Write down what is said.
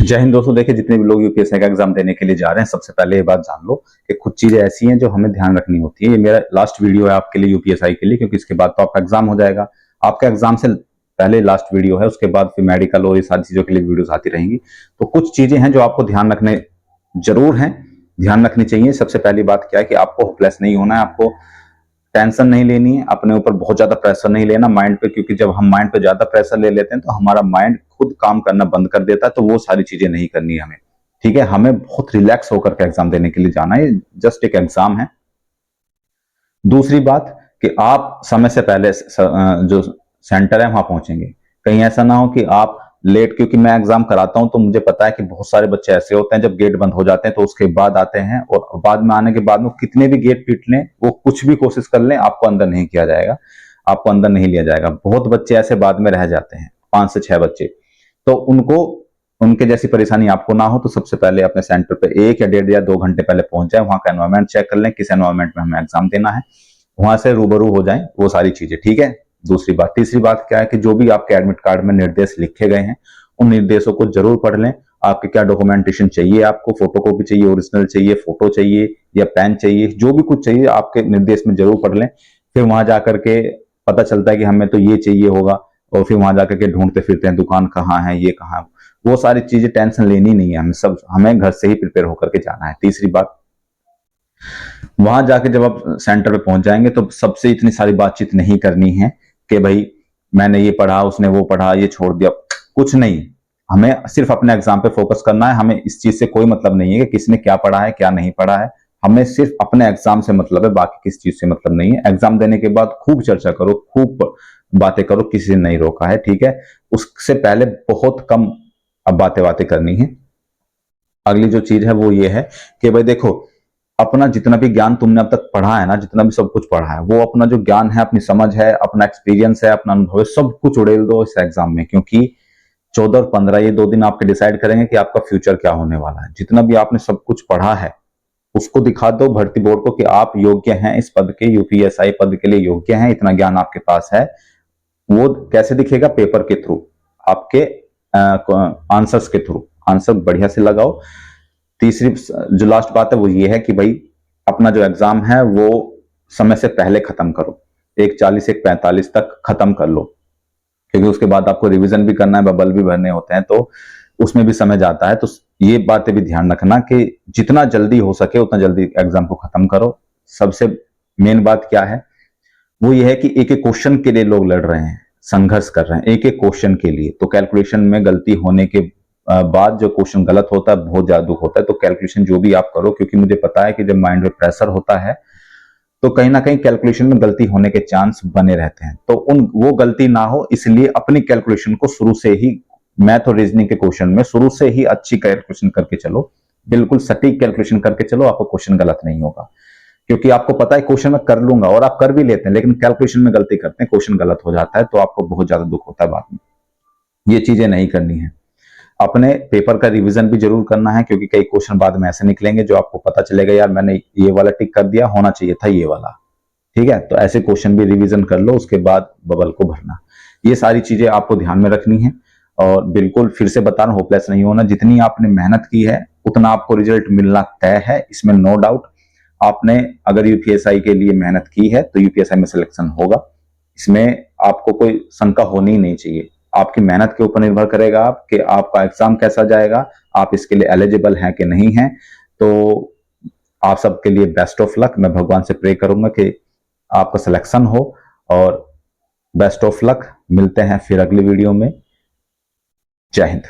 जय हिंद दोस्तों। देखिए, जितने भी लोग यूपीएससी का एग्जाम देने के लिए जा रहे हैं, सबसे पहले ये बात जान लो कि कुछ चीजें ऐसी हैं जो हमें ध्यान रखनी होती है। ये मेरा लास्ट वीडियो है आपके लिए यूपीएससी के लिए, क्योंकि इसके बाद तो आपका एग्जाम हो जाएगा। आपका एग्जाम से पहले लास्ट वीडियो है, उसके बाद फिर मेडिकल और ये सारी चीजों के लिए वीडियोस आती रहेंगी। तो कुछ चीजें हैं जो आपको ध्यान रखने जरूर है, ध्यान रखनी चाहिए। सबसे पहली बात क्या है कि आपको होपलेस नहीं होना है, आपको टेंशन नहीं लेनी है, अपने ऊपर बहुत ज्यादा प्रेशर नहीं लेना माइंड पे, क्योंकि जब हम माइंड पे ज्यादा प्रेशर ले लेते हैं तो हमारा माइंड खुद काम करना बंद कर देता है। तो वो सारी चीजें नहीं करनी है हमें, ठीक है। हमें बहुत रिलैक्स होकर के एग्जाम देने के लिए जाना है, जस्ट एक एग्जाम है। दूसरी बात कि आप समय से पहले जो सेंटर है वहां पहुंचेंगे। कहीं ऐसा ना हो कि आप लेट, क्योंकि मैं एग्जाम कराता हूं तो मुझे पता है कि बहुत सारे बच्चे ऐसे होते हैं जब गेट बंद हो जाते हैं तो उसके बाद आते हैं, और बाद में आने के बाद में कितने भी गेट पीट लें, वो कुछ भी कोशिश कर लें, आपको अंदर नहीं किया जाएगा, आपको अंदर नहीं लिया जाएगा। बहुत बच्चे ऐसे बाद में रह जाते हैं, 5 से 6 बच्चे। तो उनको, उनके जैसी परेशानी आपको ना हो तो सबसे पहले अपने सेंटर पे 1 या 1.5 या 2 घंटे पहले पहुंच जाए। वहां का एनवायरमेंट चेक कर लें, किस एनवायरमेंट में हमें एग्जाम देना है, वहां से रूबरू हो जाएं, वो सारी चीजें, ठीक है। दूसरी बात, तीसरी बात क्या है कि जो भी आपके एडमिट कार्ड में निर्देश लिखे गए हैं, उन निर्देशों को जरूर पढ़ लें। आपके क्या डॉक्यूमेंटेशन चाहिए, आपको फोटो कॉपी चाहिए, ओरिजिनल चाहिए, फोटो चाहिए या पेन चाहिए, जो भी कुछ चाहिए आपके निर्देश में जरूर पढ़ लें। फिर वहां जाकर के पता चलता है कि हमें तो ये चाहिए होगा, और फिर वहां जाकर के ढूंढते फिरते हैं दुकान कहाँ है, ये कहाँ है। वो सारी चीजें टेंशन लेनी नहीं है, हमें घर से ही प्रिपेयर होकर के जाना है। तीसरी बात, वहां जाके जब आप सेंटर पे पहुंच जाएंगे तो सबसे इतनी सारी बातचीत नहीं करनी है कि भाई मैंने ये पढ़ा, उसने वो पढ़ा, ये छोड़ दिया, कुछ नहीं। हमें सिर्फ अपने एग्जाम पे फोकस करना है। हमें इस चीज से कोई मतलब नहीं है कि किसने क्या पढ़ा है क्या नहीं पढ़ा है। हमें सिर्फ अपने एग्जाम से मतलब है, बाकी किस चीज से मतलब नहीं है। एग्जाम देने के बाद खूब चर्चा करो, खूब बातें करो, किसी ने नहीं रोका है, ठीक है। उससे पहले बहुत कम अब बातें करनी है। अगली जो चीज है वो ये है कि भाई देखो, अपना जितना भी ज्ञान तुमने अब तक पढ़ा है ना, जितना भी सब कुछ पढ़ा है, वो अपना जो ज्ञान है, अपनी समझ है, अपना एक्सपीरियंस है, अपना अनुभव है, सब कुछ उड़ेल दो इस एग्जाम में। क्योंकि 14 और 15 ये 2 दिन आपके डिसाइड करेंगे कि आपका फ्यूचर क्या होने वाला है। जितना भी आपने सब कुछ पढ़ा है उसको दिखा दो भर्ती बोर्ड को कि आप योग्य हैं इस पद के, यूपीएसआई पद के लिए योग्य हैं, इतना ज्ञान आपके पास है। वो कैसे दिखेगा? पेपर के थ्रू, आपके आंसर्स के थ्रू। आंसर बढ़िया से लगाओ। तीसरी जो लास्ट बात है वो ये है कि भाई अपना जो एग्जाम है वो समय से पहले खत्म करो, 1:40 1:45 तक खत्म कर लो, क्योंकि उसके बाद आपको रिवीजन भी करना है, बबल भी भरने होते हैं, तो उसमें भी समय जाता है। तो ये बातें भी ध्यान रखना कि जितना जल्दी हो सके उतना जल्दी एग्जाम को खत्म करो। सबसे मेन बात क्या है वो ये है कि एक एक क्वेश्चन के लिए लोग लड़ रहे हैं, संघर्ष कर रहे हैं, एक एक क्वेश्चन के लिए। तो कैलकुलेशन में गलती होने के बाद जो क्वेश्चन गलत होता है बहुत ज्यादा दुख होता है। तो कैलकुलेशन जो भी आप करो, क्योंकि मुझे पता है कि जब माइंड में प्रेशर होता है तो कहीं ना कहीं कैलकुलेशन में गलती होने के चांस बने रहते हैं। तो वो गलती ना हो, इसलिए अपनी कैलकुलेशन को शुरू से ही, मैथ और रीजनिंग के क्वेश्चन में शुरू से ही अच्छी कैलकुलेशन करके चलो, बिल्कुल सटीक कैलकुलेशन करके चलो, आपको क्वेश्चन गलत नहीं होगा। क्योंकि आपको पता है क्वेश्चन मैं कर लूंगा, और आप कर भी लेते हैं, लेकिन कैलकुलेशन में गलती करते हैं, क्वेश्चन गलत हो जाता है, तो आपको बहुत ज्यादा दुख होता है बाद में। ये चीजें नहीं करनी है। अपने पेपर का रिवीजन भी जरूर करना है, क्योंकि कई क्वेश्चन बाद में ऐसे निकलेंगे जो आपको पता चलेगा यार मैंने ये वाला टिक कर दिया, होना चाहिए था ये वाला, ठीक है। तो ऐसे क्वेश्चन भी रिवीजन कर लो, उसके बाद बबल को भरना। ये सारी चीजें आपको ध्यान में रखनी है। और बिल्कुल फिर से बता रहा हूं, होपलेस नहीं होना। जितनी आपने मेहनत की है उतना आपको रिजल्ट मिलना तय है, इसमें नो डाउट। आपने अगर यूपीएसआई के लिए मेहनत की है तो यूपीएसआई में सिलेक्शन होगा, इसमें आपको कोई शंका होनी ही नहीं चाहिए। आपकी मेहनत के ऊपर निर्भर करेगा आप कि आपका एग्जाम कैसा जाएगा, आप इसके लिए एलिजिबल हैं कि नहीं हैं। तो आप सबके लिए बेस्ट ऑफ लक। मैं भगवान से प्रे करूंगा कि आपका सिलेक्शन हो, और बेस्ट ऑफ लक। मिलते हैं फिर अगली वीडियो में। जय हिंद।